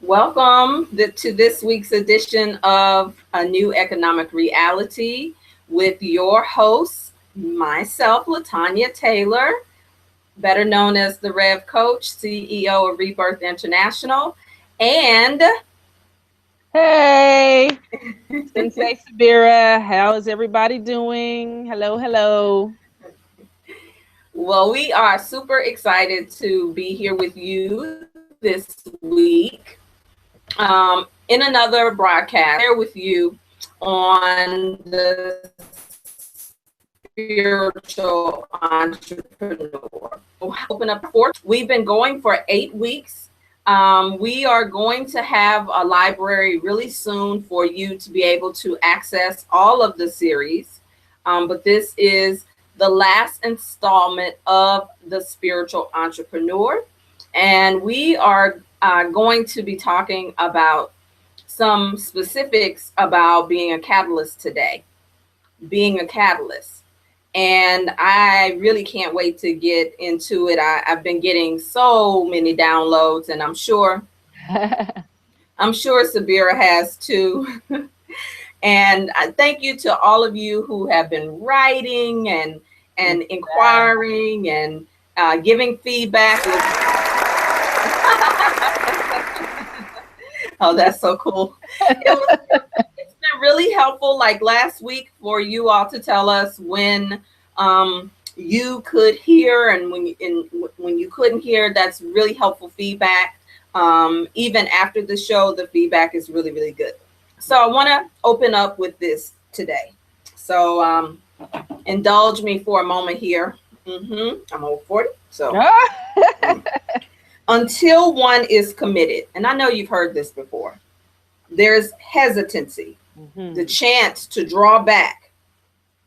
Welcome to this week's edition of A New Economic Reality with your host, myself, Latanya Taylor, better known as the Rev Coach, CEO of Rebirth International. And hey, Sensei Sabira, how is everybody doing? Hello, hello. well, we are super excited to be here with you this week in another broadcast here with you on the spiritual entrepreneur. Open up for we've been going for 8 weeks. We are going to have a library really soon for you to be able to access all of the series. But this is the last installment of the spiritual entrepreneur. And we are going to be talking about some specifics about being a catalyst today, being a catalyst. And I really can't wait to get into it. I've been getting so many downloads, and I'm sure Sabira has too. And I thank you to all of you who have been writing and inquiring and giving feedback. Oh, that's so cool. It's been really helpful, like last week, for you all to tell us when you could hear and when you couldn't hear. That's really helpful feedback. Even after the show, the feedback is really, really good. So I want to open up with this today. So indulge me for a moment here. I'm over 40. So until one is committed, and I know you've heard this before, there's hesitancy, the chance to draw back,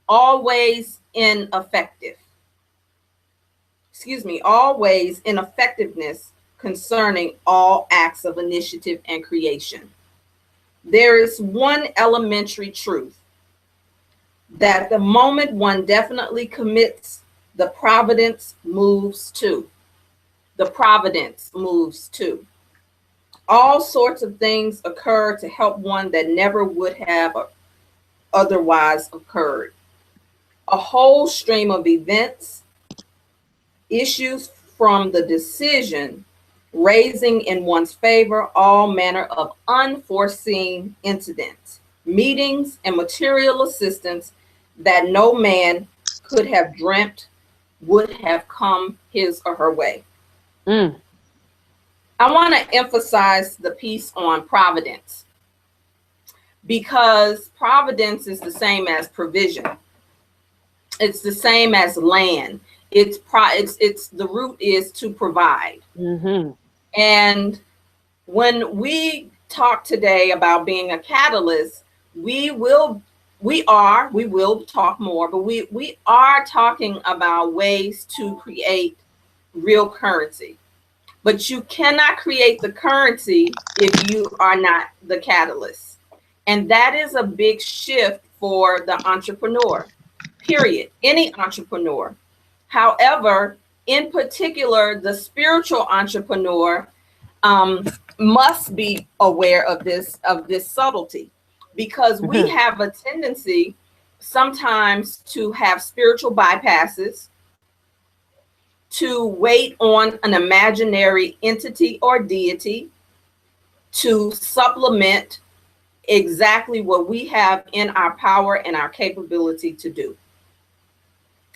always ineffectiveness concerning all acts of initiative and creation. There is one elementary truth that the moment one definitely commits, the providence moves too. All sorts of things occur to help one that never would have otherwise occurred. A whole stream of events, issues from the decision, raising in one's favor all manner of unforeseen incidents, meetings, and material assistance that no man could have dreamt would have come his or her way. I want to emphasize the piece on providence, because providence is the same as provision. It's the same as land. It's the root is to provide. And when we talk today about being a catalyst, we will talk more, but we are talking about ways to create real currency. But you cannot create the currency if you are not the catalyst. And that is a big shift for the entrepreneur, period. Any entrepreneur. However, in particular, the spiritual entrepreneur must be aware of this subtlety, because we have a tendency sometimes to have spiritual bypasses, to wait on an imaginary entity or deity to supplement exactly what we have in our power and our capability to do.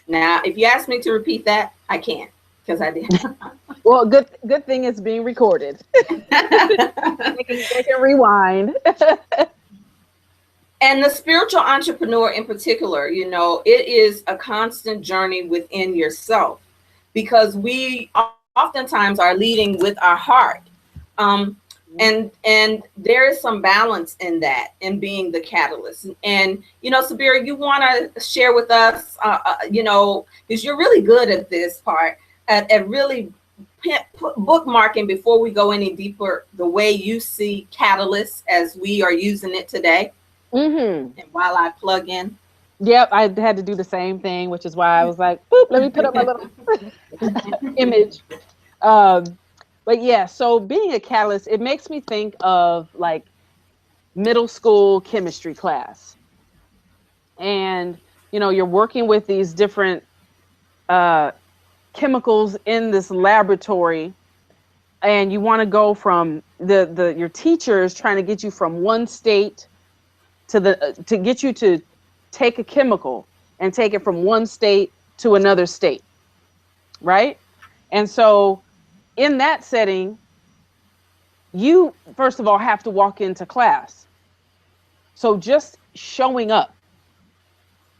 Now, if you ask me to repeat that, I can't, because I did. Well, good thing it's being recorded. They can rewind. And the spiritual entrepreneur in particular, it is a constant journey within yourself, because we oftentimes are leading with our heart. And there is some balance in that, in being the catalyst. And, Sabira, you want to share with us, because you're really good at this part, at really bookmarking, before we go any deeper, the way you see catalyst as we are using it today. And while I plug in. Yep, I had to do the same thing, which is why I was like, boop, let me put up my little image. But yeah, so being a catalyst, it makes me think of like middle school chemistry class. And, you know, you're working with these different chemicals in this laboratory, and you want to go from your teacher is trying to get you from one state to to get you to take a chemical and take it from one state to another state, right? And so in that setting, you first of all have to walk into class. So just showing up,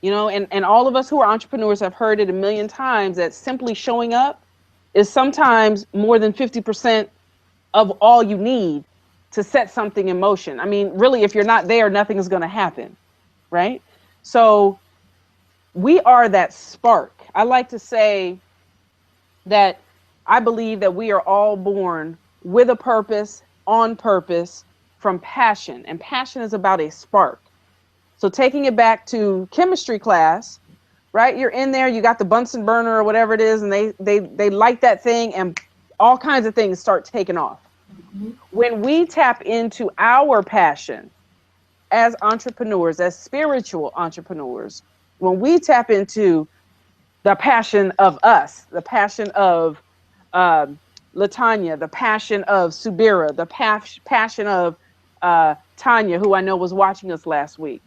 you know, and all of us who are entrepreneurs have heard it a million times that simply showing up is sometimes more than 50% of all you need to set something in motion. I mean, really, if you're not there, nothing is going to happen, right? So we are that spark. I like to say that I believe that we are all born with a purpose, on purpose, from passion. And passion is about a spark. So taking it back to chemistry class, right? You're in there, you got the Bunsen burner or whatever it is, and they light that thing and all kinds of things start taking off. Mm-hmm. When we tap into our passion as entrepreneurs, as spiritual entrepreneurs, when we tap into the passion of us, the passion of Latanya, the passion of Subira, the passion of Tanya, who I know was watching us last week.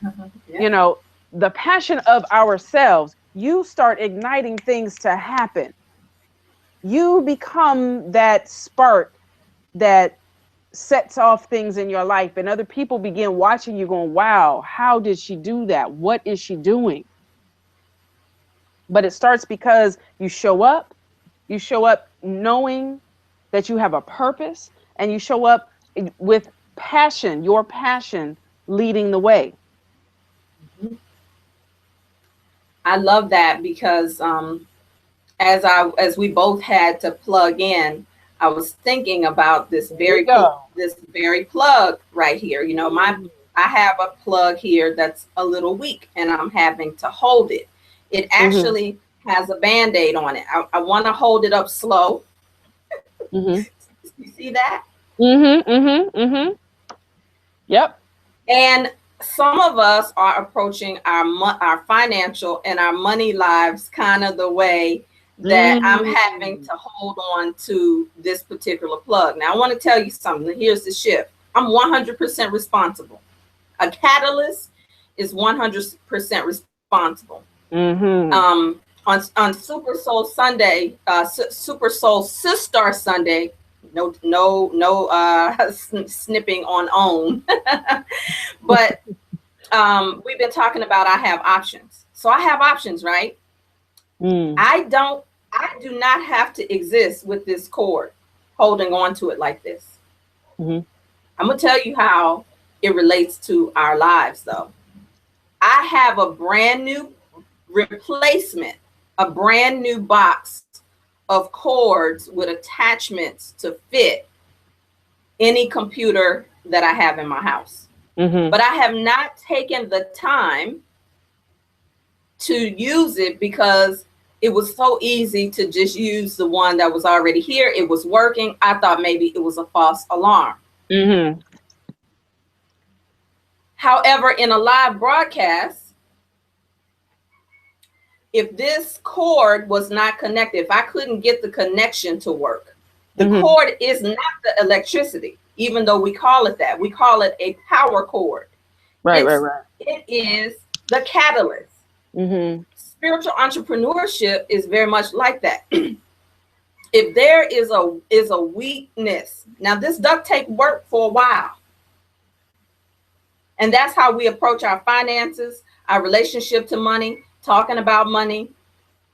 Yeah. You know, the passion of ourselves, you start igniting things to happen. You become that spark that sets off things in your life, and other people begin watching you going, wow, how did she do that? What is she doing? But it starts because you show up knowing that you have a purpose, and you show up with passion, your passion leading the way. I love that because as we both had to plug in, I was thinking about this very plug right here. You know, I have a plug here that's a little weak, and I'm having to hold it. It actually has a Band-Aid on it. I want to hold it up slow. You see that? Yep. And some of us are approaching our financial and our money lives kind of the way that I'm having to hold on to this particular plug. Now, I want to tell you something. Here's the shift. I'm 100% responsible. A catalyst is 100% responsible. On Super Soul Sunday, Super Soul Sister Sunday, no snipping on own. But we've been talking about I have options. So I have options, right? I do not have to exist with this cord holding on to it like this. I'm gonna tell you how it relates to our lives, though. I have a brand new replacement, a brand new box of cords with attachments to fit any computer that I have in my house. But I have not taken the time to use it because it was so easy to just use the one that was already here. It was working. I thought maybe it was a false alarm. However, in a live broadcast, if this cord was not connected, if I couldn't get the connection to work, the cord is not the electricity, even though we call it that. We call it a power cord. Right. It is the catalyst. Spiritual entrepreneurship is very much like that. If there is a weakness, now this duct tape worked for a while. And that's how we approach our finances, our relationship to money, talking about money.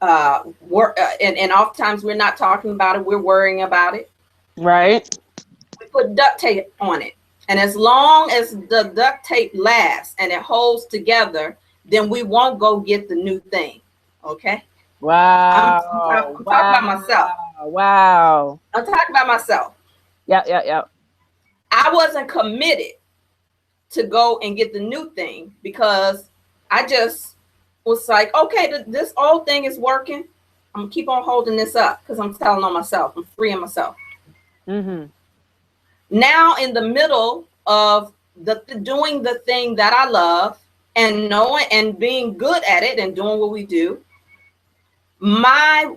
And oftentimes we're not talking about it, we're worrying about it. Right. We put duct tape on it. And as long as the duct tape lasts and it holds together, then we won't go get the new thing. Okay. Wow. I'm talking about myself. Wow. I'm talking about myself. Yeah. I wasn't committed to go and get the new thing because I just was like, okay, this old thing is working. I'm gonna keep on holding this up because I'm telling on myself. I'm freeing myself. Mm-hmm. Now in the middle of doing the thing that I love and knowing and being good at it and doing what we do, my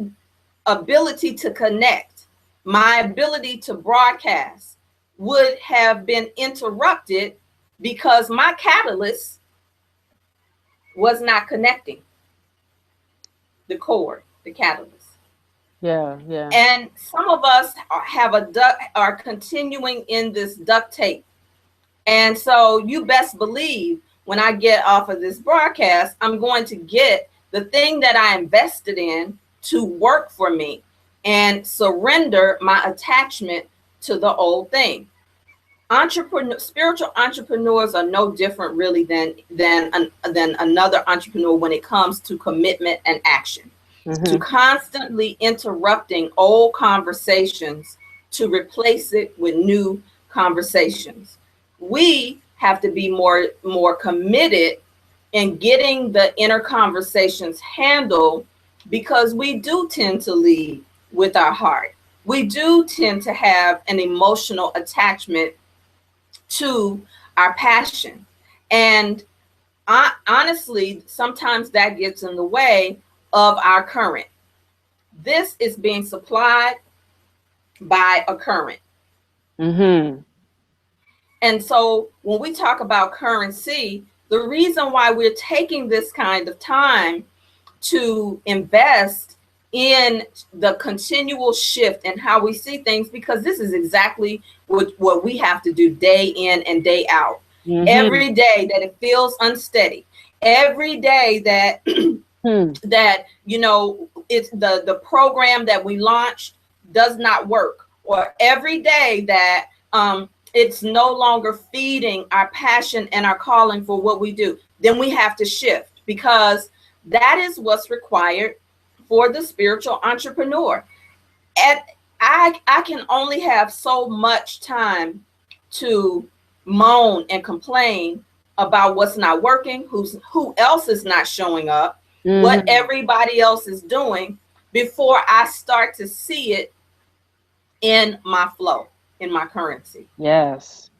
ability to connect, my ability to broadcast would have been interrupted because my catalyst was not connecting the cord, the catalyst. Yeah, yeah. And some of us are continuing in this duct tape. And so you best believe when I get off of this broadcast, I'm going to get the thing that I invested in to work for me and surrender my attachment to the old thing. Spiritual entrepreneurs are no different really than another entrepreneur when it comes to commitment and action. Mm-hmm. To constantly interrupting old conversations to replace it with new conversations. We have to be more committed in getting the inner conversations handled, because we do tend to lead with our heart. We do tend to have an emotional attachment to our passion. And honestly, sometimes that gets in the way of our current. This is being supplied by a current. Mm-hmm. And so when we talk about currency, the reason why we're taking this kind of time to invest in the continual shift in how we see things, because this is exactly what we have to do day in and day out. Mm-hmm. Every day that it feels unsteady, every day that that it's the program that we launched does not work, or every day that it's no longer feeding our passion and our calling for what we do, then we have to shift, because that is what's required for the spiritual entrepreneur. And I can only have so much time to moan and complain about what's not working, who else is not showing up, what everybody else is doing, before I start to see it in my flow, in my currency. Yes.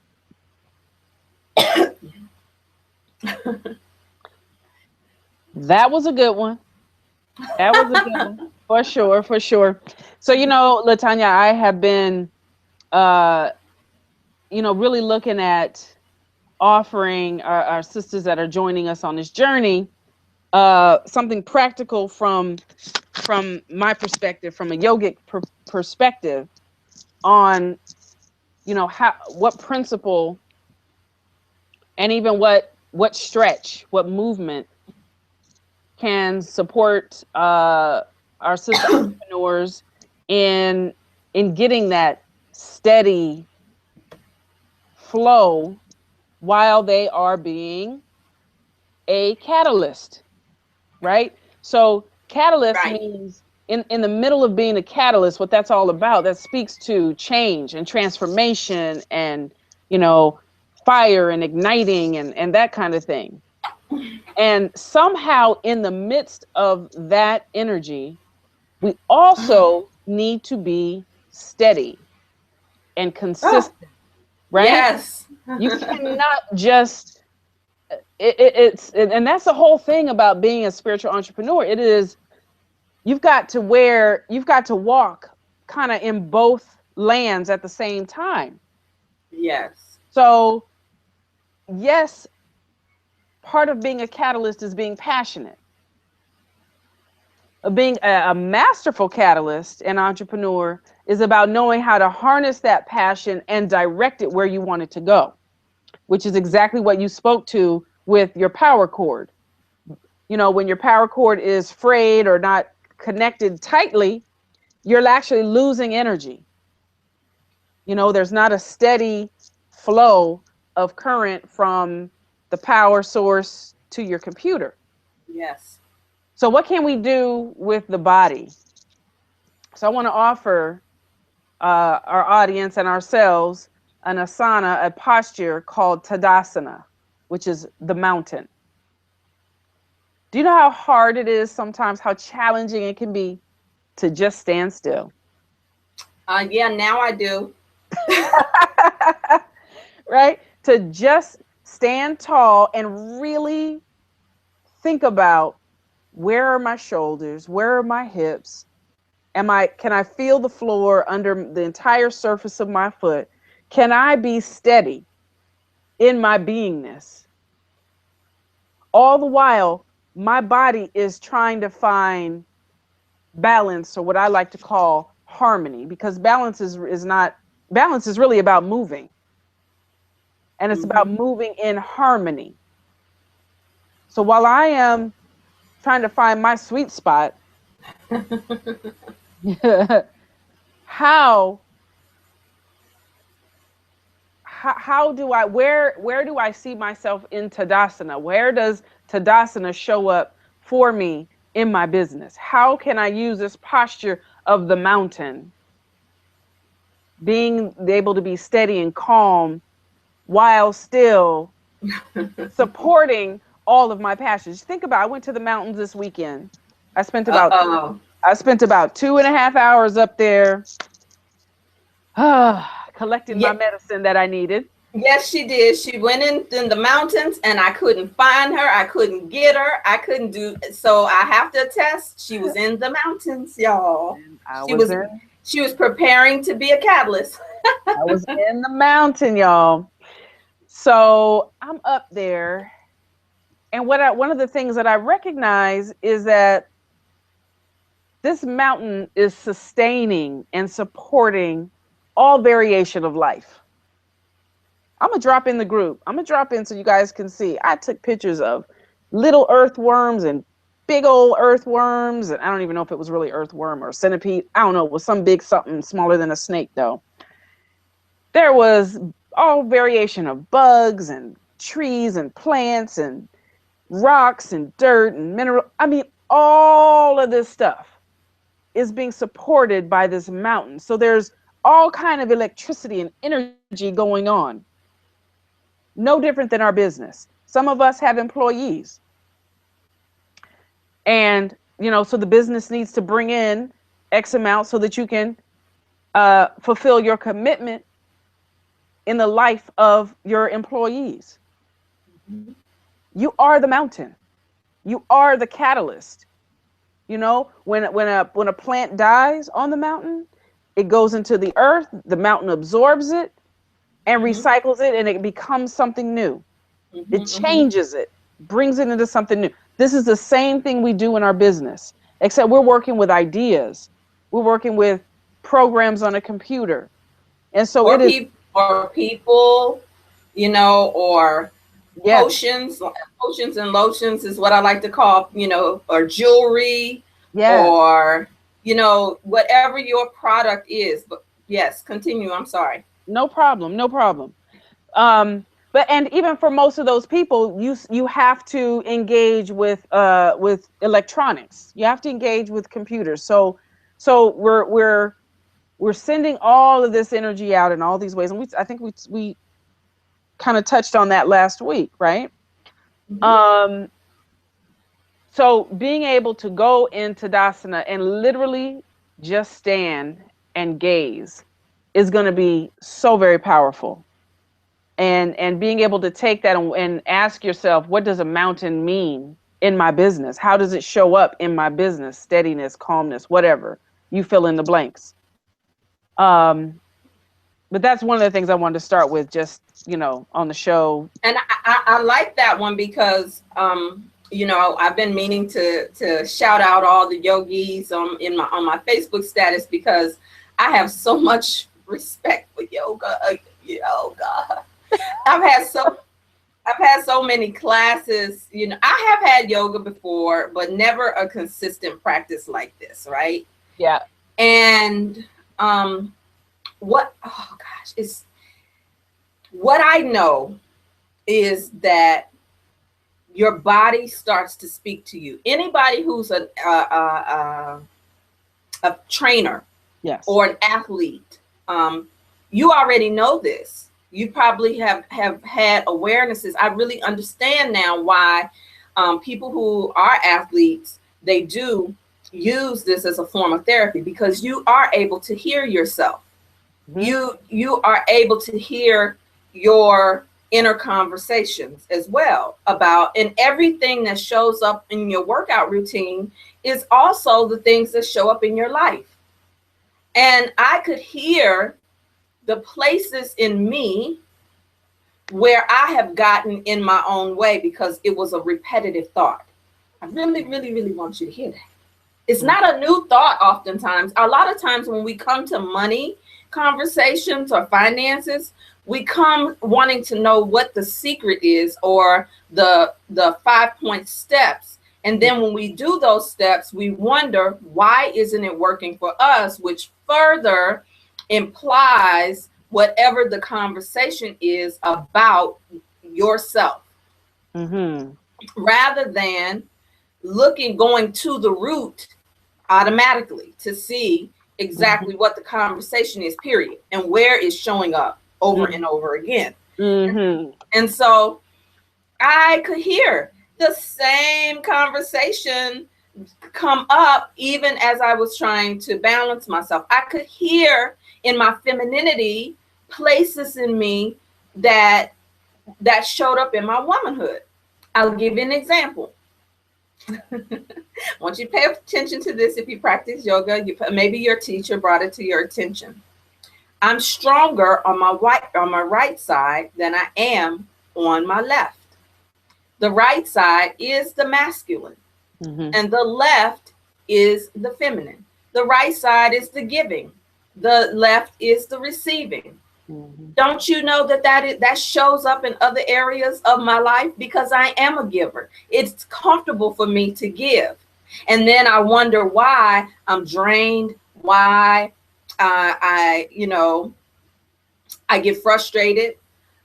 That was a good one. That was a good one. For sure, for sure. So, Latanya, I have been, really looking at offering our sisters that are joining us on this journey something practical from my perspective, from a yogic perspective, on what principle and even what stretch, what movement can support our sister entrepreneurs in getting that steady flow while they are being a catalyst, right? So catalyst means in the middle of being a catalyst, what that's all about, that speaks to change and transformation and, fire and igniting and that kind of thing. And somehow in the midst of that energy, we also need to be steady and consistent, right? Yes. You cannot just, and that's the whole thing about being a spiritual entrepreneur. It is, you've got to walk kind of in both lands at the same time. Yes. So, yes, part of being a catalyst is being passionate. Being a masterful catalyst and entrepreneur is about knowing how to harness that passion and direct it where you want it to go, which is exactly what you spoke to with your power cord. When your power cord is frayed or not connected tightly, you're actually losing energy. There's not a steady flow of current from the power source to your computer. Yes. So what can we do with the body? So I want to offer our audience and ourselves an asana, a posture called Tadasana, which is the mountain. Do you know how hard it is sometimes, how challenging it can be to just stand still? Yeah, now I do. Right? To just stand tall and really think about, where are my shoulders? Where are my hips? Can I feel the floor under the entire surface of my foot? Can I be steady in my beingness? All the while, my body is trying to find balance, or what I like to call harmony, because balance is really about moving. And it's about moving in harmony. So while I am trying to find my sweet spot, how do I, where do I see myself in Tadasana? Where does Tadasana show up for me in my business? How can I use this posture of the mountain, being able to be steady and calm while still supporting all of my passions? Think about, I went to the mountains this weekend. I spent about 2.5 hours up there, collecting my medicine that I needed. Yes, she did. She went in the mountains and I couldn't find her. I couldn't get her. I couldn't do so. I have to attest, she was in the mountains, y'all. She was preparing to be a catalyst. I was in the mountain, y'all. So I'm up there. And one of the things that I recognize is that this mountain is sustaining and supporting all variation of life. I'm going to drop in the group. I'm going to drop in so you guys can see. I took pictures of little earthworms and big old earthworms. And I don't even know if it was really earthworm or centipede. I don't know. It was some big something smaller than a snake, though. There was all variation of bugs and trees and plants and rocks and dirt and mineral. I mean, all of this stuff is being supported by this mountain. So there's all kind of electricity and energy going on. No different than our business. Some of us have employees. And, so the business needs to bring in X amount so that you can fulfill your commitment in the life of your employees. You are the mountain. You are the catalyst. When a plant dies on the mountain, it goes into the earth, the mountain absorbs it and recycles it, and it becomes something new. It changes it, brings it into something new. This is the same thing we do in our business, except we're working with ideas. We're working with programs on a computer. And so or people, or potions and lotions is what I like to call, or jewelry, or, whatever your product is. But yes, continue. I'm sorry. No problem. But even for most of those people, you have to engage with electronics. You have to engage with computers. So we're sending all of this energy out in all these ways, and I think we kind of touched on that last week, right? So being able to go into Tadasana and literally just stand and gaze is going to be so very powerful. And being able to take that and ask yourself, what does a mountain mean in my business? How does it show up in my business? Steadiness, calmness, whatever. You fill in the blanks. But that's one of the things I wanted to start with, just, on the show. And I like that one because, I've been meaning to shout out all the yogis on my Facebook status, because I have so much respect for yoga. I've had so many classes. I have had yoga before, but never a consistent practice like this, right? Yeah. And what I know is that your body starts to speak to you. Anybody who's a trainer, or an athlete, you already know this. You probably have had awarenesses. I really understand now why people who are athletes, they do use this as a form of therapy, because you are able to hear yourself. You are able to hear your inner conversations as well about, and everything that shows up in your workout routine is also the things that show up in your life. And I could hear the places in me where I have gotten in my own way because it was a repetitive thought. I really, really, really want you to hear that. It's not a new thought oftentimes. A lot of times when we come to money conversations or finances, we come wanting to know what the secret is or the 5-point steps. And then when we do those steps, we wonder, why isn't it working for us? Which further implies whatever the conversation is about yourself. Rather than going to the root automatically to see exactly what the conversation is, period, and where it's showing up over and over again. And so I could hear the same conversation come up even as I was trying to balance myself. I could hear in my femininity places in me that showed up in my womanhood. I'll give you an example. I want you to pay attention to this. If you practice yoga, maybe your teacher brought it to your attention. I'm stronger on my right side than I am on my left. The right side is the masculine, and the left is the feminine. The right side is the giving. The left is the receiving. Don't you know that shows up in other areas of my life? Because I am a giver. It's comfortable for me to give. And then I wonder why I'm drained, why I get frustrated,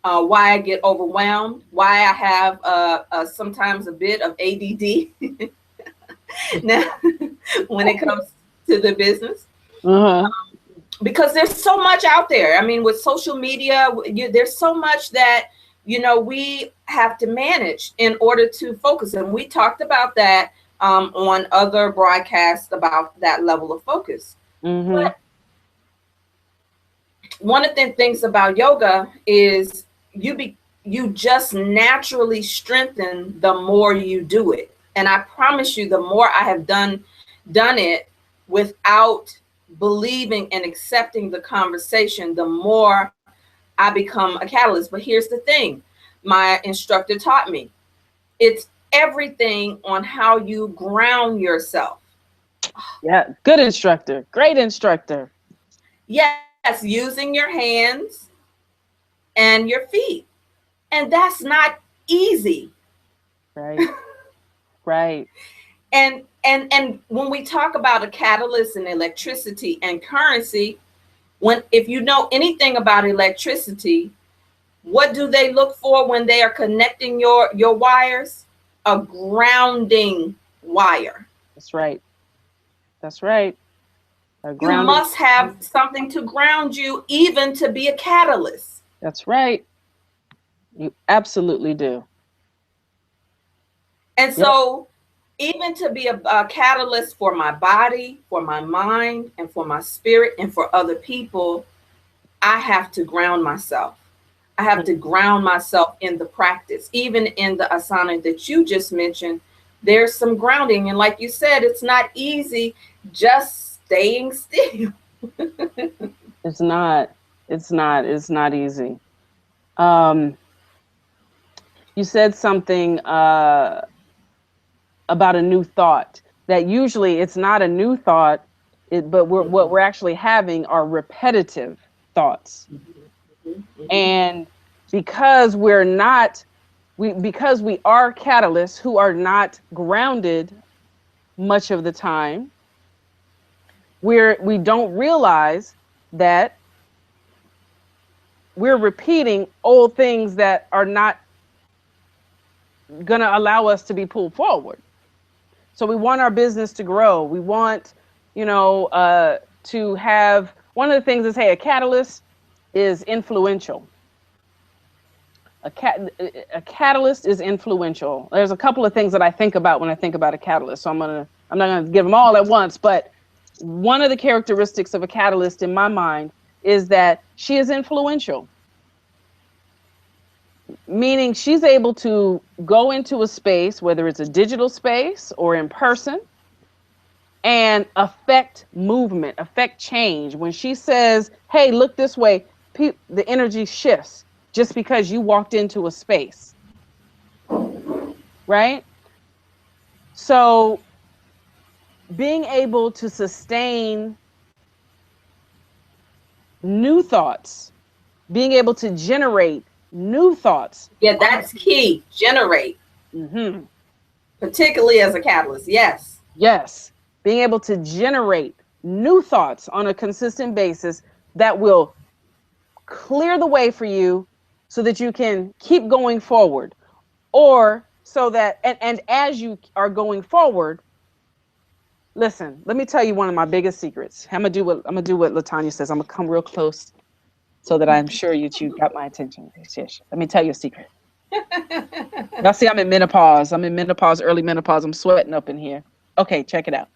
why I get overwhelmed, why I have sometimes a bit of ADD now when it comes to the business. Because there's so much out there. I mean, with social media, there's so much that, we have to manage in order to focus. And we talked about that on other broadcasts about that level of focus. But one of the things about yoga is you just naturally strengthen the more you do it. And I promise you, the more I have done it without believing and accepting the conversation, the more I become a catalyst. But here's the thing, my instructor taught me, it's everything on how you ground yourself. Yeah, good instructor, great instructor. Yes, using your hands and your feet. And that's not easy. Right. Right. And when we talk about a catalyst and electricity and currency, if you know anything about electricity, what do they look for when they are connecting your wires? A grounding wire. That's right. That's right. You must have something to ground you, even to be a catalyst. That's right. You absolutely do. And so even to be a catalyst for my body, for my mind, and for my spirit, and for other people, I have to ground myself. I have to ground myself in the practice. Even in the asana that you just mentioned, there's some grounding. And like you said, it's not easy just staying still. It's not easy. You said something about a new thought, that usually it's not a new thought, but what we're actually having are repetitive thoughts. And because we are catalysts who are not grounded much of the time, we don't realize that we're repeating old things that are not going to allow us to be pulled forward. So we want our business to grow. We want, to have, one of the things is, hey, a catalyst is influential. A catalyst is influential. There's a couple of things that I think about when I think about a catalyst. So I'm not gonna give them all at once, but one of the characteristics of a catalyst in my mind is that she is influential, meaning she's able to go into a space, whether it's a digital space or in person, and affect movement, affect change. When she says, hey, look this way, the energy shifts just because you walked into a space, right? So being able to sustain new thoughts, being able to generate new thoughts. Yeah, that's key. Generate. Mm-hmm. Particularly as a catalyst. Yes. Yes. Being able to generate new thoughts on a consistent basis that will clear the way for you so that you can keep going forward. Or so that, and as you are going forward, listen, let me tell you one of my biggest secrets. I'm gonna do what LaTanya says. I'm gonna come real close so that I'm sure you got my attention. Let me tell you a secret. Y'all see, I'm in menopause. Early menopause. I'm sweating up in here. Okay, check it out.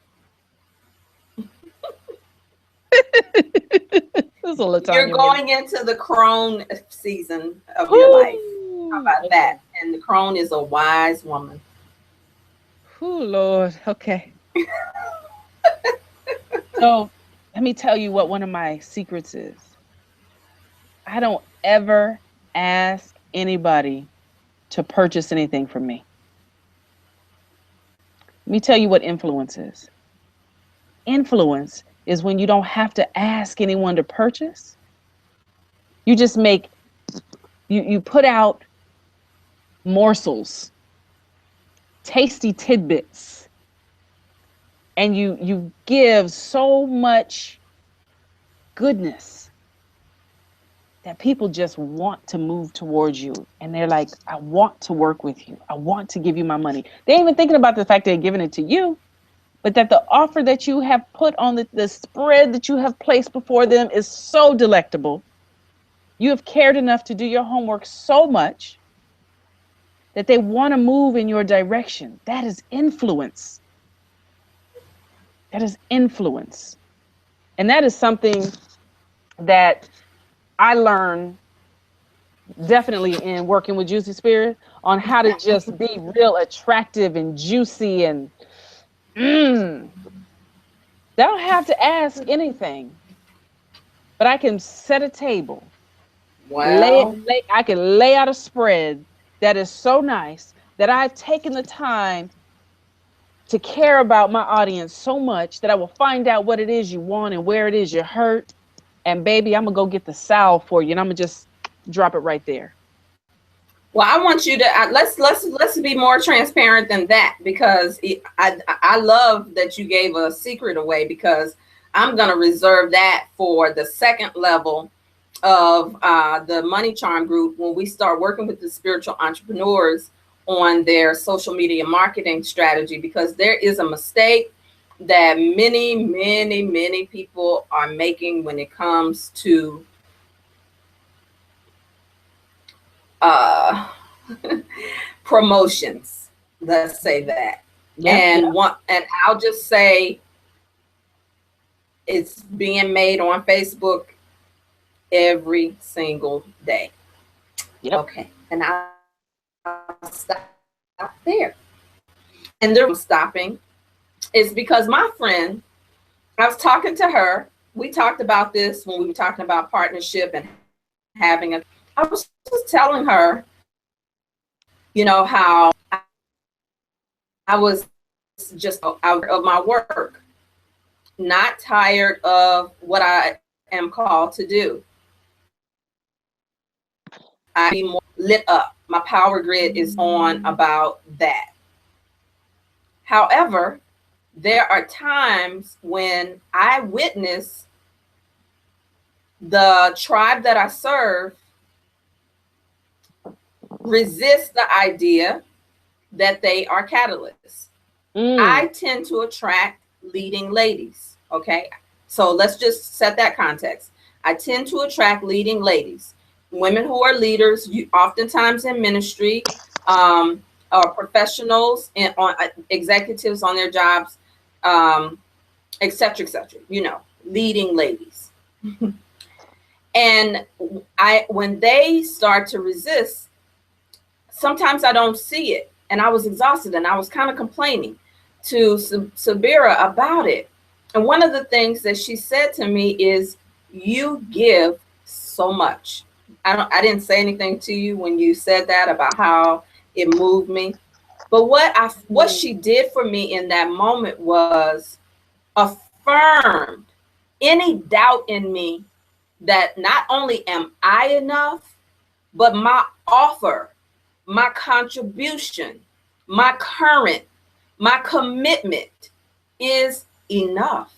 You're going into the crone season of your life. How about that? And the crone is a wise woman. Oh, Lord. Okay. So let me tell you what one of my secrets is. I don't ever ask anybody to purchase anything from me. Let me tell you what influence is. Influence is when you don't have to ask anyone to purchase. You just you put out morsels, tasty tidbits, and you give so much goodness that people just want to move towards you. And they're like, I want to work with you. I want to give you my money. They ain't even thinking about the fact they're giving it to you, but that the offer that you have put on the spread that you have placed before them is so delectable. You have cared enough to do your homework so much that they want to move in your direction. That is influence. That is influence. And that is something that I learned definitely in working with Juicy Spirit on how to just be real attractive and juicy and they don't have to ask anything, but I can set a table. Wow. I can lay out a spread that is so nice that I've taken the time to care about my audience so much that I will find out what it is you want and where it is you're hurt. And baby, I'm gonna go get the salve for you, and I'm gonna just drop it right there. Well, I want you to let's be more transparent than that, because I love that you gave a secret away, because I'm gonna reserve that for the second level of the Money Charm group when we start working with the spiritual entrepreneurs on their social media marketing strategy, because there is a mistake that many people are making when it comes to promotions. Let's say that. And I'll just say it's being made on Facebook every single day. Okay. And I'll stop there. And the stopping is because my friend, I was talking to her. We talked about this when we were talking about partnership and having a, I was just telling her, you know, how I was just out of my work, not tired of what I am called to do. I be more lit up. My power grid is on about that. However, there are times when I witness the tribe that I serve resist the idea that they are catalysts. I tend to attract leading ladies. Okay. So let's just set that context. I tend to attract leading ladies, women who are leaders, oftentimes in ministry, professionals and on executives on their jobs, et cetera, you know, leading ladies. And when they start to resist, sometimes I don't see it. And I was exhausted and I was kind of complaining to Sabira about it. And one of the things that she said to me is, you give so much. I didn't say anything to you when you said that about how it moved me. But what she did for me in that moment was affirmed any doubt in me that not only am I enough, but my offer, my contribution, my current, my commitment is enough.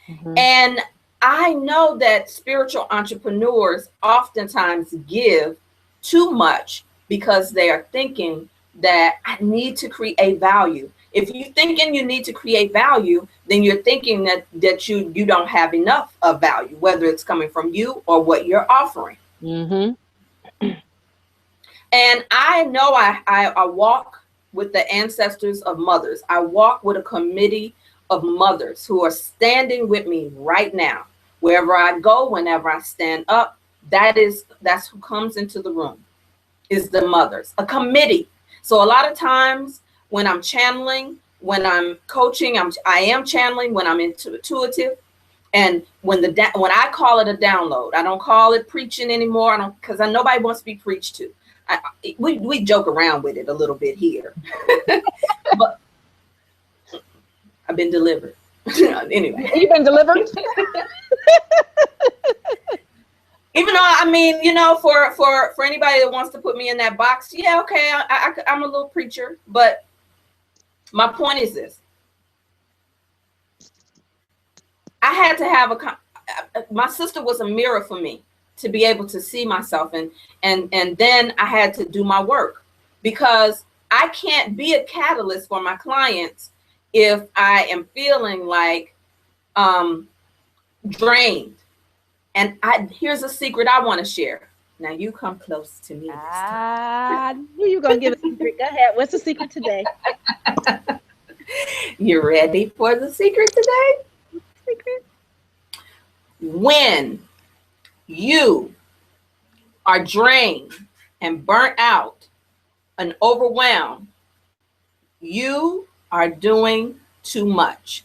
Mm-hmm. And I know that spiritual entrepreneurs oftentimes give too much because they are thinking that I need to create value. If you're thinking you need to create value, then you're thinking that you don't have enough of value, whether it's coming from you or what you're offering. Mm-hmm. And I know I walk with the ancestors of mothers. I walk with a committee of mothers who are standing with me right now. Wherever I go, whenever I stand up, that's who comes into the room, is the mothers, a committee. So a lot of times when I'm channeling, when I'm coaching, I am channeling, when I'm intuitive, and when I call it a download, I don't call it preaching anymore. Because nobody wants to be preached to. We joke around with it a little bit here, but I've been delivered. Anyway, you've been delivered. Even though, I mean, for anybody that wants to put me in that box, yeah, okay, I'm a little preacher, but my point is this: I had to have my sister was a mirror for me to be able to see myself, and then I had to do my work, because I can't be a catalyst for my clients if I am feeling like drained. And here's a secret I want to share. Now you come close to me. I knew you were gonna give a secret. Go ahead. What's the secret today? You ready for the secret today? Secret. When you are drained and burnt out and overwhelmed, you are doing too much.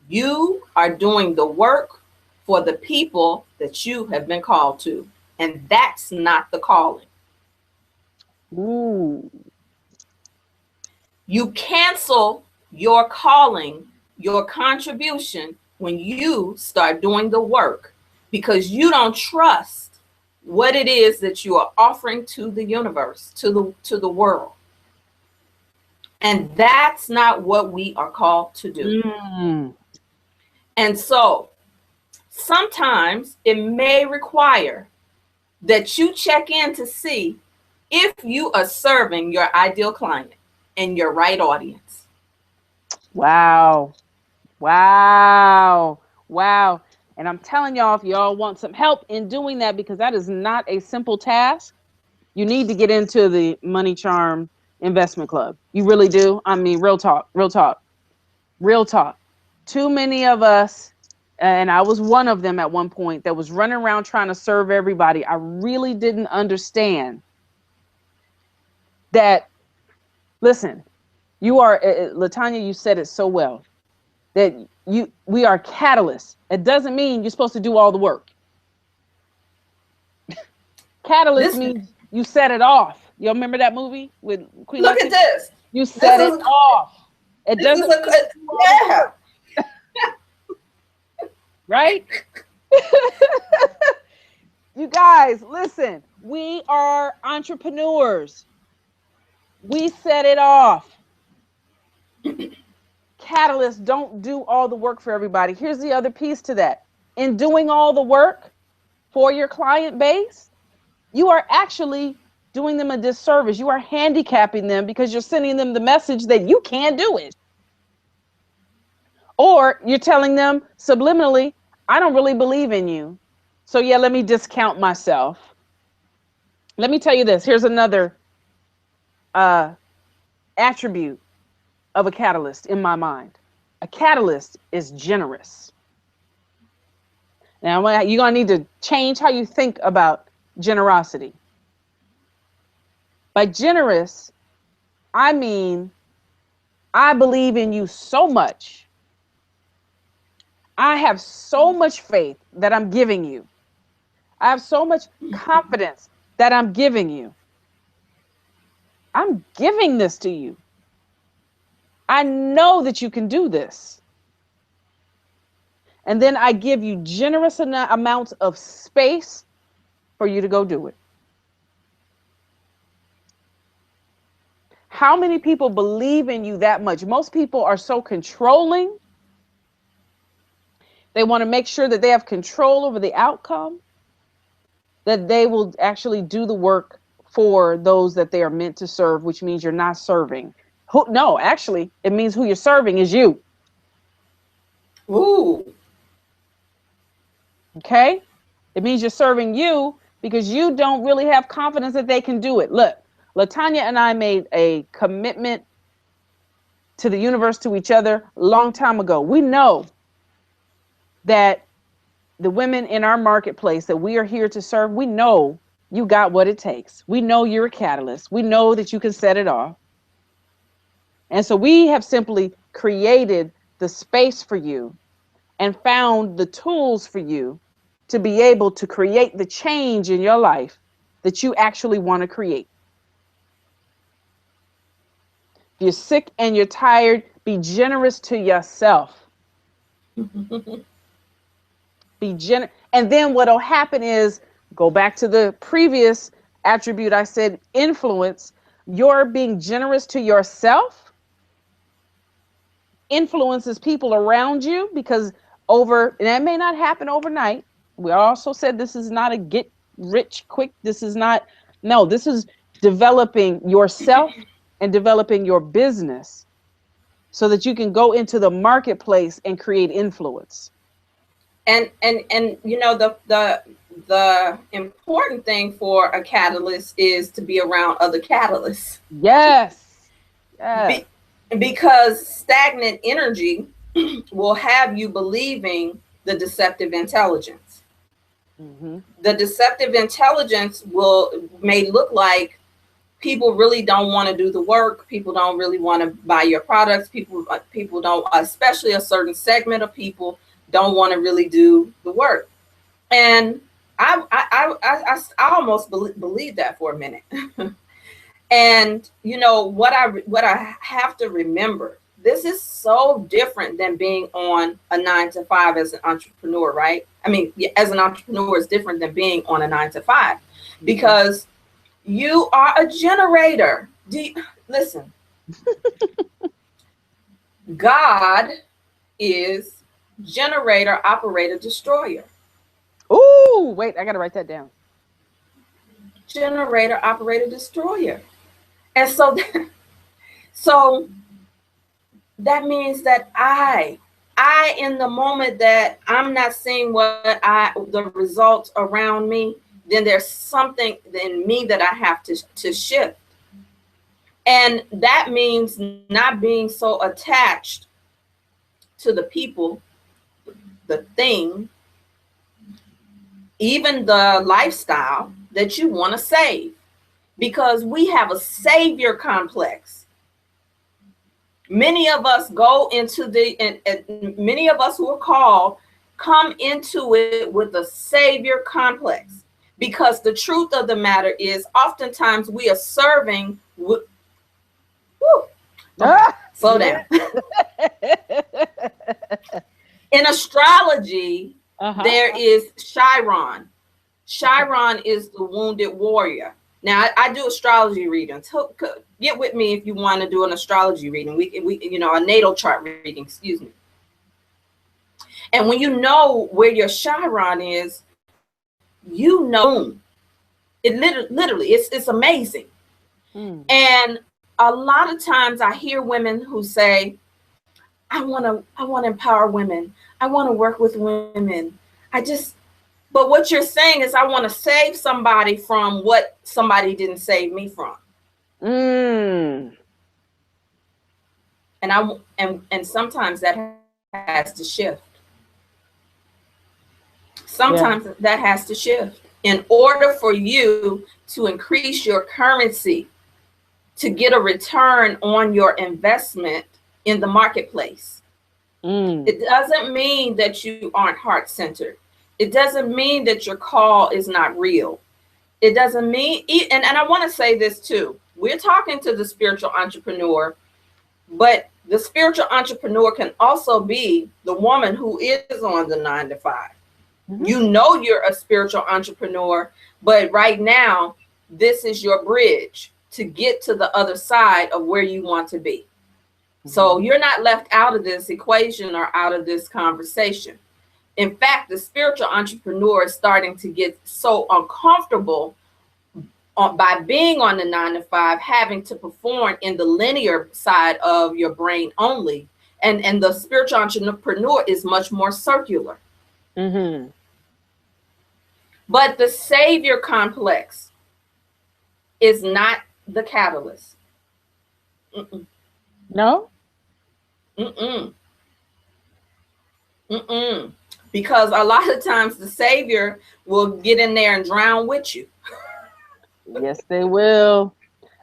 You are doing the work for the people that you have been called to, and that's not the calling. Ooh. You cancel your calling, your contribution, when you start doing the work, because you don't trust what it is that you are offering to the universe, to the world. And that's not what we are called to do. And so sometimes it may require that you check in to see if you are serving your ideal client and your right audience. Wow. Wow. Wow. And I'm telling y'all, if y'all want some help in doing that, because that is not a simple task, you need to get into the Money Charm Investment Club. You really do. I mean, real talk, real talk, real talk. Too many of us, and I was one of them at one point, that was running around trying to serve everybody. I really didn't understand that. Listen, you are, Latanya, you said it so well, that we are catalysts. It doesn't mean you're supposed to do all the work. Catalyst means you set it off. You remember that movie with Queen? Look at this. You set it off. It doesn't. Yeah. Right? You guys, listen. We are entrepreneurs. We set it off. Catalysts don't do all the work for everybody. Here's the other piece to that. In doing all the work for your client base, you are actually doing them a disservice. You are handicapping them, because you're sending them the message that you can't do it. Or you're telling them subliminally, I don't really believe in you. So yeah, let me discount myself. Let me tell you this. Here's another attribute of a catalyst in my mind. A catalyst is generous. Now you're going to need to change how you think about generosity. By generous, I mean, I believe in you so much. I have so much faith that I'm giving you. I have so much confidence that I'm giving you. I'm giving this to you. I know that you can do this. And then I give you generous amounts of space for you to go do it. How many people believe in you that much? Most people are so controlling. They want to make sure that they have control over the outcome, that they will actually do the work for those that they are meant to serve, which means you're not serving. No, actually, it means who you're serving is you. Ooh. Okay? It means you're serving you because you don't really have confidence that they can do it. Look, LaTanya and I made a commitment to the universe, to each other, a long time ago. We know that the women in our marketplace that we are here to serve, we know you got what it takes. We know you're a catalyst. We know that you can set it off. And so we have simply created the space for you and found the tools for you to be able to create the change in your life that you actually want to create. If you're sick and you're tired, be generous to yourself. And then what'll happen is, go back to the previous attribute I said, influence. You're being generous to yourself influences people around you, because and that may not happen overnight. We also said this is not a get rich quick. This is developing yourself and developing your business so that you can go into the marketplace and create influence. And you know, the important thing for a catalyst is to be around other catalysts. Yes. Yes. Because stagnant energy will have you believing the deceptive intelligence. Mm-hmm. The deceptive intelligence may look like people really don't want to do the work. People don't really want to buy your products. People don't, especially a certain segment of people, don't want to really do the work. And I almost believe that for a minute. And you know what I have to remember, this is so different than being on a 9-to-5 as an entrepreneur, right? I mean, as an entrepreneur is different than being on a 9-to-5, because you are a generator. Listen, God is generator, operator, destroyer. Ooh, wait, I got to write that down. Generator, operator, destroyer. And so that means that I in the moment that I'm not seeing the results around me, then there's something in me that I have to shift. And that means not being so attached to the people, the thing, even the lifestyle that you want to save, because we have a savior complex. Many of us go into and many of us who are called come into it with a savior complex, because the truth of the matter is oftentimes we are serving with, slow down. In astrology, there is Chiron. Chiron is the wounded warrior. Now, I do astrology readings. Get with me if you want to do an astrology reading. We a natal chart reading, excuse me. And when you know where your Chiron is, you know, it literally, it's amazing. And a lot of times I hear women who say, I want to empower women. I want to work with women. But what you're saying is, I want to save somebody from what somebody didn't save me from. And sometimes that has to shift. Sometimes that has to shift in order for you to increase your currency, to get a return on your investment in the marketplace. It doesn't mean that you aren't heart-centered. It doesn't mean that your call is not real. It doesn't mean, and I want to say this too. We're talking to the spiritual entrepreneur, but the spiritual entrepreneur can also be the woman who is on the 9 to 5. You know you're a spiritual entrepreneur, but right now, this is your bridge to get to the other side of where you want to be. So you're not left out of this equation or out of this conversation. In fact, the spiritual entrepreneur is starting to get so uncomfortable by being on the 9 to 5, having to perform in the linear side of your brain only. And the spiritual entrepreneur is much more circular. But the savior complex is not the catalyst. No? Because a lot of times the savior will get in there and drown with you. Yes, they will.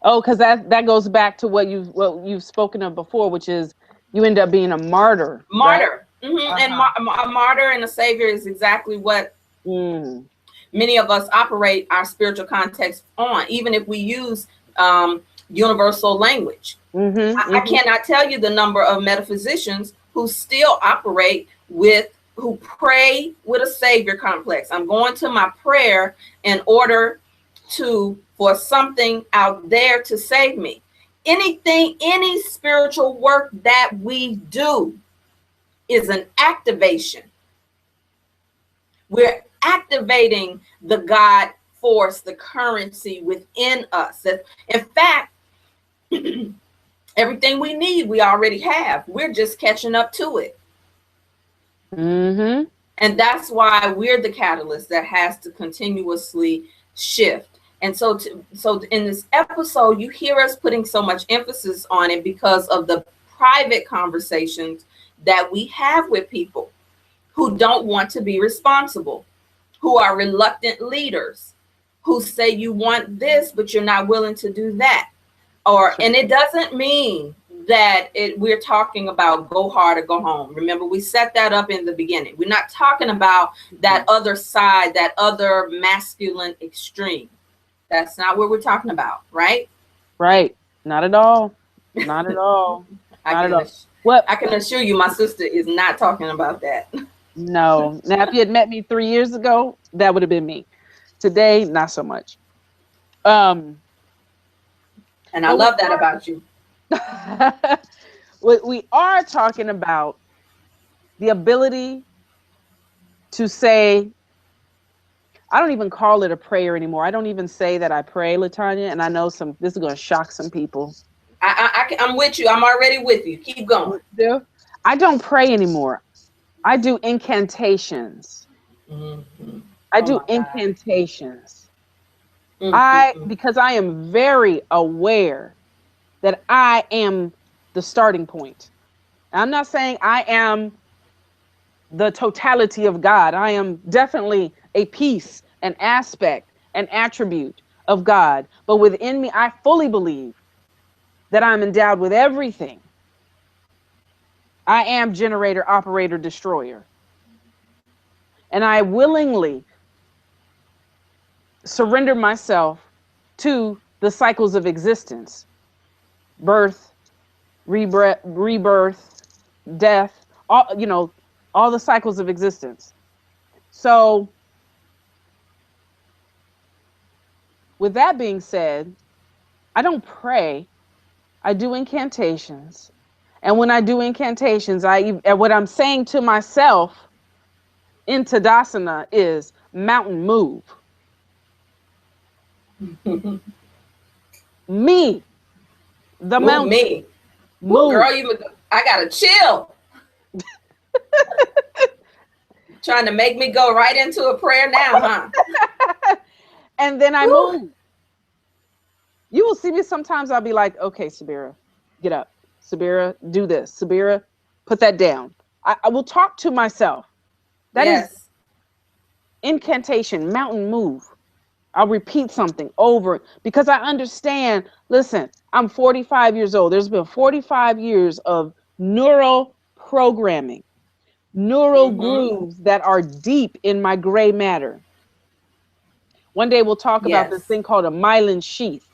Oh, because that goes back to what you've spoken of before, which is you end up being a martyr. Martyr. Right? And a martyr and a savior is exactly what many of us operate our spiritual context on, even if we use universal language. I cannot tell you the number of metaphysicians who still operate who pray with a savior complex. I'm going to my prayer in order for something out there to save me. Any spiritual work that we do is an activation. We're activating the God force, the currency within us. In fact, everything we need, we already have. We're just catching up to it. And that's why we're the catalyst that has to continuously shift. And so in this episode, you hear us putting so much emphasis on it because of the private conversations that we have with people who don't want to be responsible, who are reluctant leaders, who say you want this, but you're not willing to do that. And it doesn't mean that we're talking about go hard or go home. Remember, we set that up in the beginning. We're not talking about that other side, that other masculine extreme. That's not what we're talking about, right? Right. Not at all. Not at all. I can assure you my sister is not talking about that. No. Now, if you had met me 3 years ago, that would have been me. Today, not so much. And I love that about you. We are talking about the ability to say, I don't even call it a prayer anymore. I don't even say that I pray, LaTanya, and I know this is going to shock some people. I'm with you. I'm already with you. Keep going. I don't pray anymore. I do incantations. I do incantations. Because I am very aware that I am the starting point. I'm not saying I am the totality of God. I am definitely a piece, an aspect, an attribute of God. But within me, I fully believe that I'm endowed with everything. I am generator, operator, destroyer. And I willingly surrender myself to the cycles of existence: birth, rebirth, death, all the cycles of existence. So with that being said, I don't pray. I do incantations. And when I do incantations, what I'm saying to myself in Tadasana is mountain move. Me. The mountain. Me. Move. Ooh, girl, I gotta chill. Trying to make me go right into a prayer now, huh? And then I move. You will see me sometimes. I'll be like, okay, Sabira, get up. Sabira, do this. Sabira, put that down. I will talk to myself. That is Incantation, mountain move. I'll repeat something over because I understand. Listen, I'm 45 years old. There's been 45 years of neural programming, neural grooves that are deep in my gray matter. One day we'll talk about this thing called a myelin sheath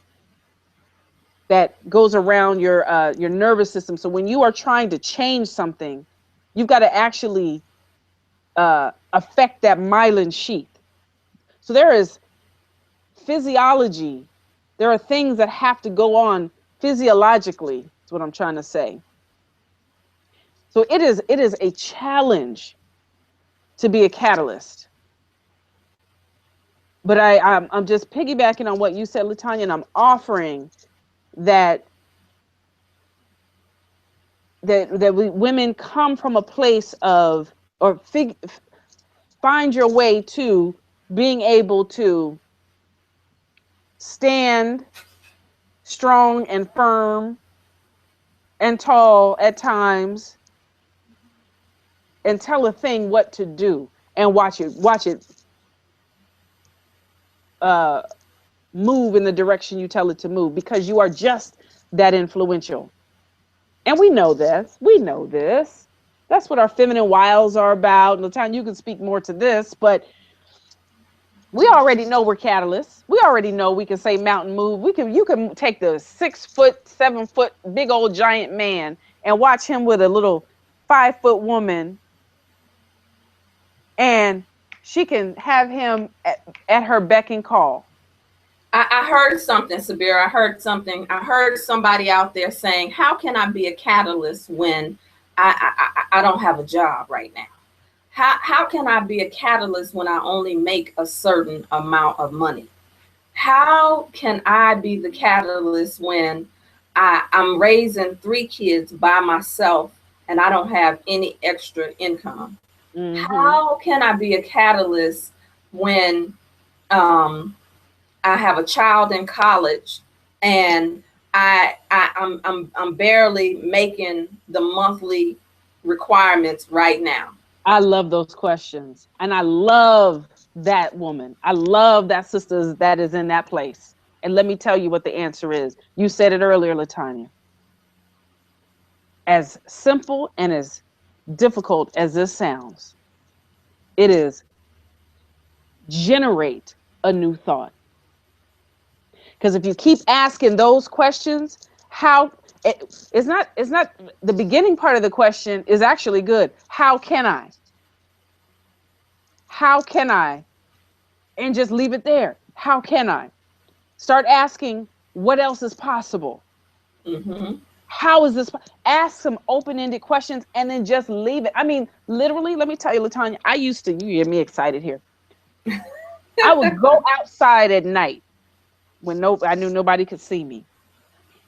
that goes around your nervous system. So when you are trying to change something, you've got to actually affect that myelin sheath. So there is physiology. There are things that have to go on physiologically. That's what I'm trying to say. So it is a challenge to be a catalyst. But I'm just piggybacking on what you said, Latanya, and I'm offering that women come from a place of, or find your way to being able to stand strong and firm and tall at times and tell a thing what to do and watch it move in the direction you tell it to move, because you are just that influential. And we know this. That's what our feminine wiles are about. Latanya, you can speak more to this, but we already know we're catalysts. We already know we can say mountain move. You can take the 6 foot, 7 foot, big old giant man and watch him with a little 5 foot woman, and she can have him at her beck and call. I heard something, Sabir. I heard somebody out there saying, how can I be a catalyst when I don't have a job right now? How can I be a catalyst when I only make a certain amount of money? How can I be the catalyst when I'm raising 3 kids by myself and I don't have any extra income? How can I be a catalyst when I have a child in college and I'm barely making the monthly requirements right now? I love those questions. And I love that woman. I love that sister that is in that place. And let me tell you what the answer is. You said it earlier, Latanya. As simple and as difficult as this sounds, it is generate a new thought. Because if you keep asking those questions, it's not the beginning part of the question is actually good. How can I? How can I? And just leave it there. How can I? Start asking what else is possible. How is this? Ask some open-ended questions and then just leave it. I mean, literally, let me tell you, Latanya, you get me excited here. I would go outside at night when I knew nobody could see me.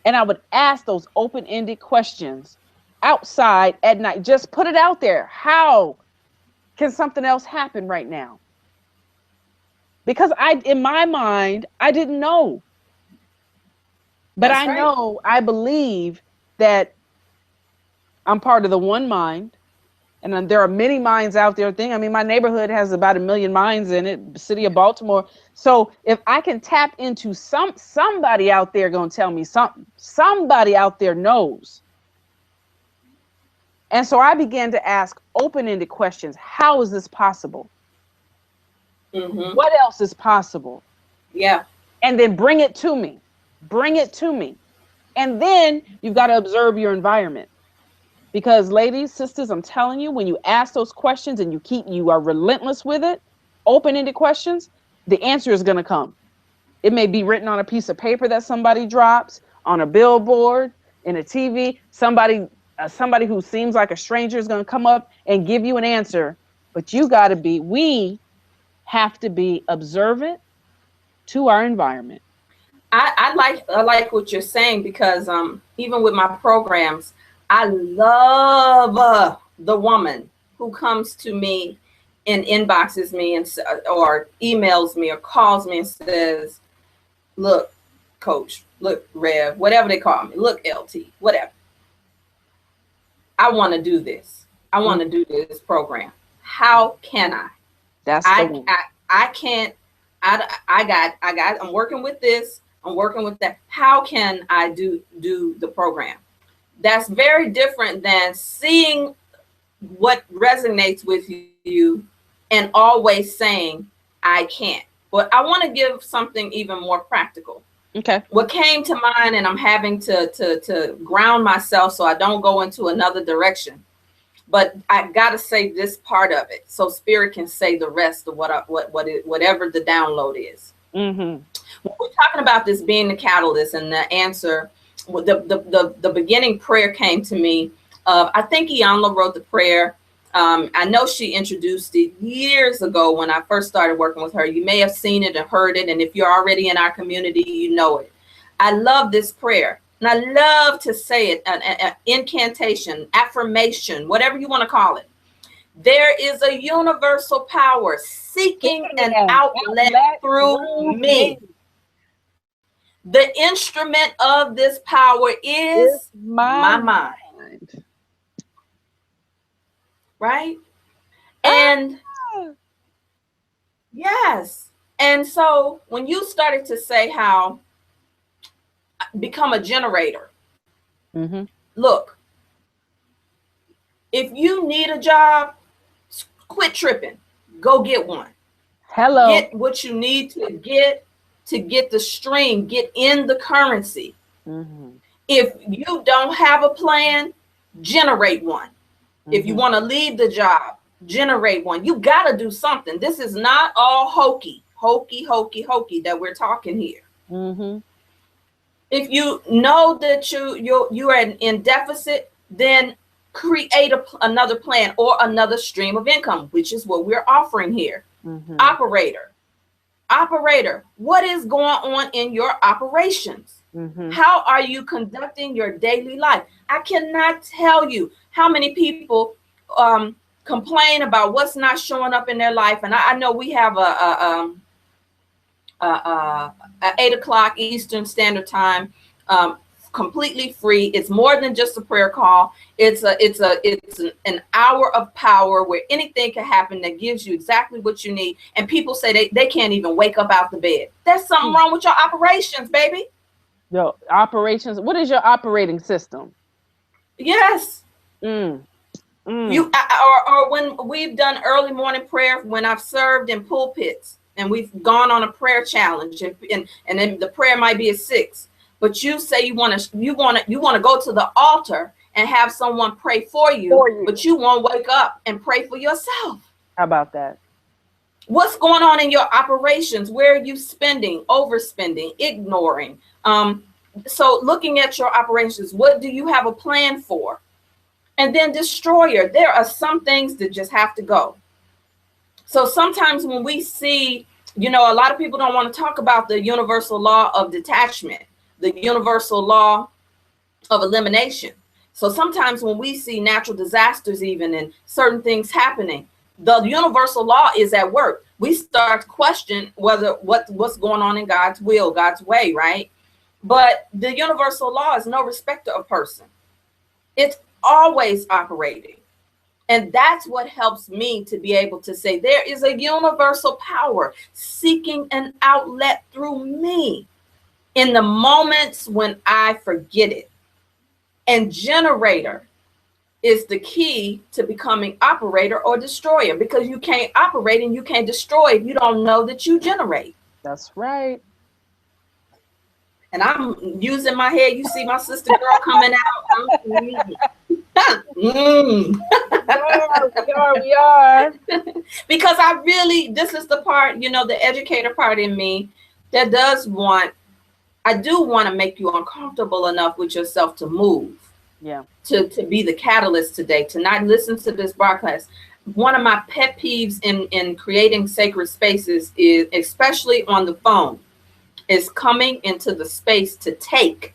And I would ask those open-ended questions outside at night. Just put it out there. How can something else happen right now? Because in my mind, I didn't know. But I know, I believe that I'm part of the one mind. And there are many minds out there. I mean, my neighborhood has about 1 million minds in it, the city of Baltimore. So if I can tap into somebody out there going to tell me something, somebody out there knows. And so I began to ask open-ended questions. How is this possible? What else is possible? Yeah. And then bring it to me. And then you've got to observe your environment. Because ladies, sisters, I'm telling you, when you ask those questions and you are relentless with it, open-ended questions, the answer is going to come. It may be written on a piece of paper that somebody drops, on a billboard, in a TV. Somebody who seems like a stranger is going to come up and give you an answer. But we have to be observant to our environment. I like what you're saying, because even with my programs, I love the woman who comes to me and inboxes me or emails me or calls me and says, look, coach, look, Rev, whatever they call me, look, LT, whatever. I want to do this. I want to do this program. How can I? That's the one. I can't. I'm working with this. I'm working with that. How can I do the program? That's very different than seeing what resonates with you and always saying, I can't. But I want to give something even more practical. Okay. What came to mind, and I'm having to ground myself so I don't go into another direction. But I got to say this part of it so Spirit can say the rest of whatever the download is. Mm-hmm. When we're talking about this being the catalyst, and the answer, the beginning prayer came to me. I think Iyanla wrote the prayer. I know she introduced it years ago when I first started working with her. You may have seen it and heard it, and if you're already in our community, you know it. I love this prayer. And I love to say it, an incantation, affirmation, whatever you want to call it. There is a universal power seeking an outlet through me. The instrument of this power is my mind. Right? And yes. And so when you started to say how become a generator, look, if you need a job, quit tripping. Go get one. Hello. Get what you need to get the stream, get in the currency. If you don't have a plan, generate one. If you want to leave the job, generate one. You got to do something. This is not all hokey that we're talking here. If you know that you are in deficit, then create another plan or another stream of income, which is what we're offering here. Operator, what is going on in your operations? How are you conducting your daily life? I cannot tell you how many people complain about what's not showing up in their life. And I know we have a 8 o'clock Eastern Standard Time, completely free. It's more than just a prayer call. It's an hour of power where anything can happen that gives you exactly what you need. And people say they can't even wake up out the bed. There's something wrong with your operations, baby. Your operations. What is your operating system? Yes. You or when we've done early morning prayer, when I've served in pulpits and we've gone on a prayer challenge, and then the prayer might be at 6, but you say you want to go to the altar and have someone pray for you, but you won't wake up and pray for yourself. How about that? What's going on in your operations? Where are you spending, overspending, ignoring? So looking at your operations, what do you have a plan for? And then destroyer, there are some things that just have to go. So sometimes when we see, a lot of people don't want to talk about the universal law of detachment, the universal law of elimination. So sometimes when we see natural disasters even and certain things happening, the universal law is at work. We start to question what's going on in God's will, God's way, right? But the universal law is no respecter of person. It's always operating. And that's what helps me to be able to say there is a universal power seeking an outlet through me in the moments when I forget it. And generator is the key to becoming operator or destroyer, because you can't operate and you can't destroy if you don't know that you generate. That's right. And I'm using my head. You see my sister girl coming out. We are. Because this is the part, the educator part in me that I do want to make you uncomfortable enough with yourself to move. Yeah. To be the catalyst today, to not listen to this broadcast. One of my pet peeves in creating sacred spaces is, especially on the phone, is coming into the space to take,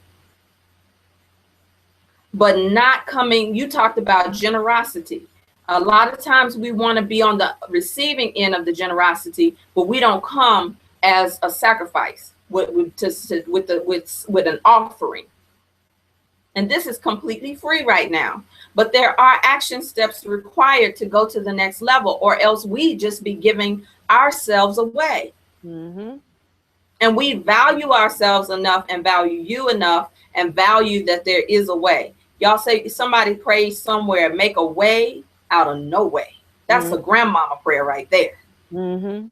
but not coming. You talked about generosity. A lot of times we want to be on the receiving end of the generosity, but we don't come as a sacrifice with an offering. And this is completely free right now. But there are action steps required to go to the next level, or else we just be giving ourselves away. Mm-hmm. And we value ourselves enough and value you enough and value that there is a way. Y'all say somebody prays somewhere, make a way out of no way. That's a grandmama prayer right there. Mm-hmm.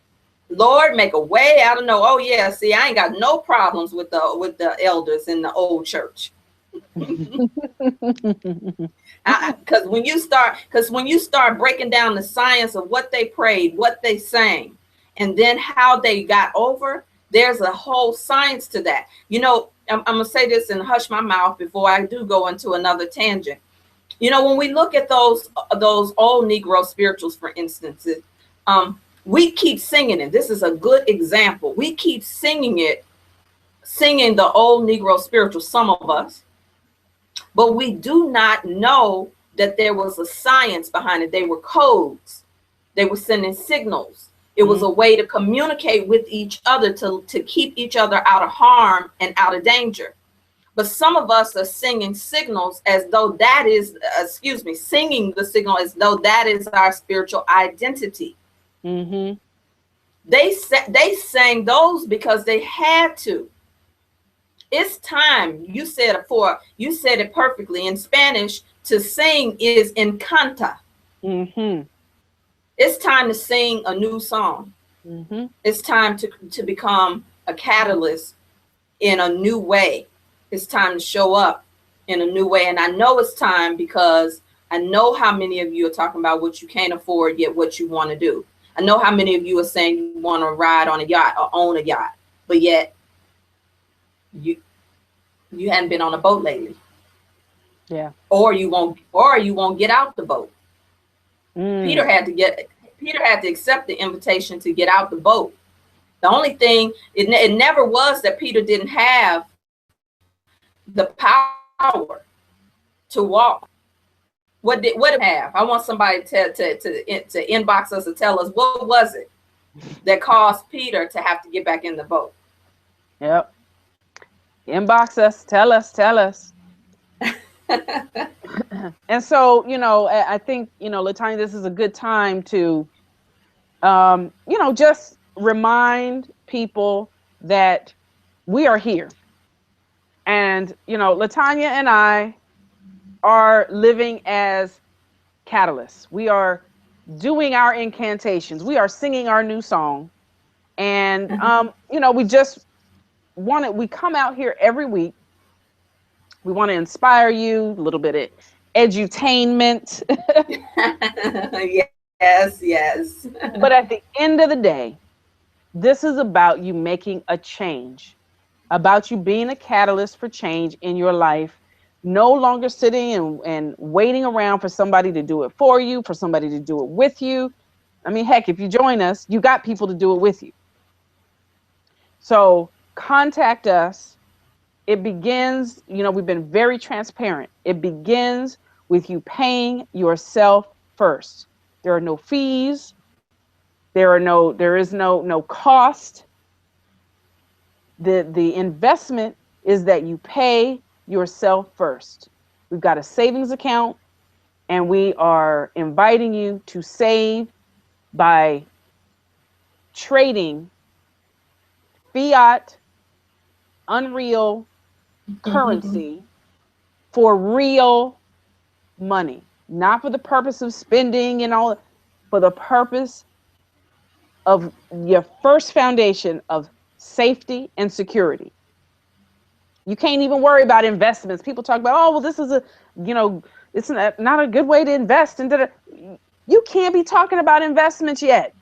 Lord, make a way out of no. Oh yeah, see, I ain't got no problems with the elders in the old church. Because when you start breaking down the science of what they prayed, what they sang, and then how they got over, there's a whole science to that. You know, I'm gonna say this and hush my mouth before I do go into another tangent. You know, when we look at those old Negro spirituals, for instance, we keep singing it. This is a good example. We keep singing the old Negro spiritual, some of us, but we do not know that there was a science behind it. They were codes. They were sending signals. It was a way to communicate with each other, to keep each other out of harm and out of danger. But some of us are singing signals as though that is, singing the signal as though that is our spiritual identity. Mm-hmm. They sang those because they had to. It's time. You said it perfectly. In Spanish, to sing is encanta. Mm-hmm. It's time to sing a new song. Mm-hmm. It's time to become a catalyst in a new way. It's time to show up in a new way. And I know it's time because I know how many of you are talking about what you can't afford, yet what you want to do. I know how many of you are saying you want to ride on a yacht or own a yacht, but yet you hadn't been on a boat lately. Yeah. Or you won't get out the boat. Peter had to accept the invitation to get out the boat. The only thing, it never was that Peter didn't have the power to walk. What did it have? I want somebody to inbox us and tell us, what was it that caused Peter to have to get back in the boat? Yep. Inbox us, tell us. And so, I think, Latanya, this is a good time to, just remind people that we are here. And, Latanya and I are living as catalysts. We are doing our incantations. We are singing our new song. And, we come out here every week. We want to inspire you, a little bit of edutainment. Yes. But at the end of the day, this is about you making a change, about you being a catalyst for change in your life, no longer sitting and waiting around for somebody to do it for you, for somebody to do it with you. I mean, heck, if you join us, you got people to do it with you. So contact us. It begins, we've been very transparent. It begins with you paying yourself first. There are no fees. There is no cost. The investment is that you pay yourself first. We've got a savings account, and we are inviting you to save by trading fiat, unreal currency for real money, not for the purpose of spending and all, for the purpose of your first foundation of safety and security. You can't even worry about investments. People talk about, oh, well, this is it's not a good way to invest. And you can't be talking about investments yet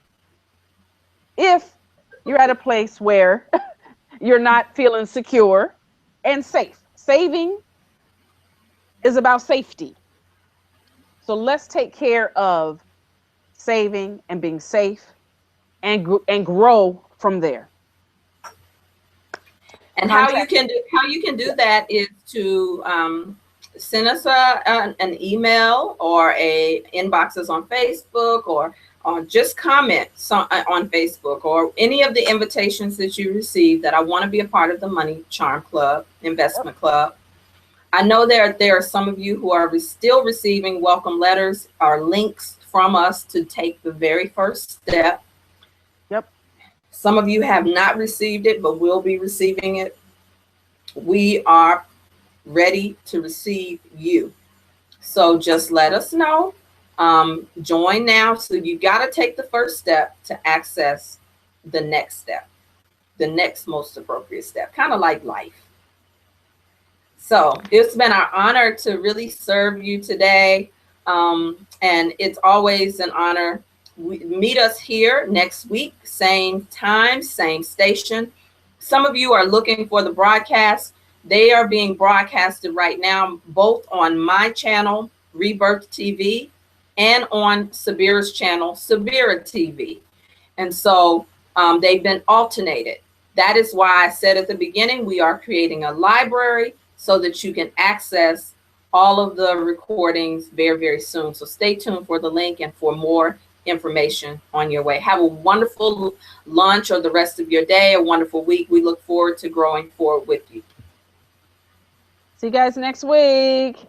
if you're at a place where you're not feeling secure and safe. Saving is about safety. So let's take care of saving and being safe and grow from there. And how you can do that is to send us an email or a inbox us on Facebook, or just comment on Facebook, or any of the invitations that you receive that I want to be a part of the Money Charm Club, Investment Club. I know there are some of you who are still receiving welcome letters or links from us to take the very first step. Yep. Some of you have not received it, but will be receiving it. We are ready to receive you. So just let us know. Join now. So you got to take the first step to access the next step, the next most appropriate step, kind of like life. So it's been our honor to really serve you today. And it's always an honor. Meet us here next week, same time, same station. Some of you are looking for the broadcast. They are being broadcasted right now, both on my channel, Rebirth TV, and on Sabira's channel, Sabira TV. And so they've been alternated. That is why I said at the beginning, we are creating a library so that you can access all of the recordings very, very soon. So stay tuned for the link and for more information on your way. Have a wonderful lunch or the rest of your day, a wonderful week. We look forward to growing forward with you. See you guys next week.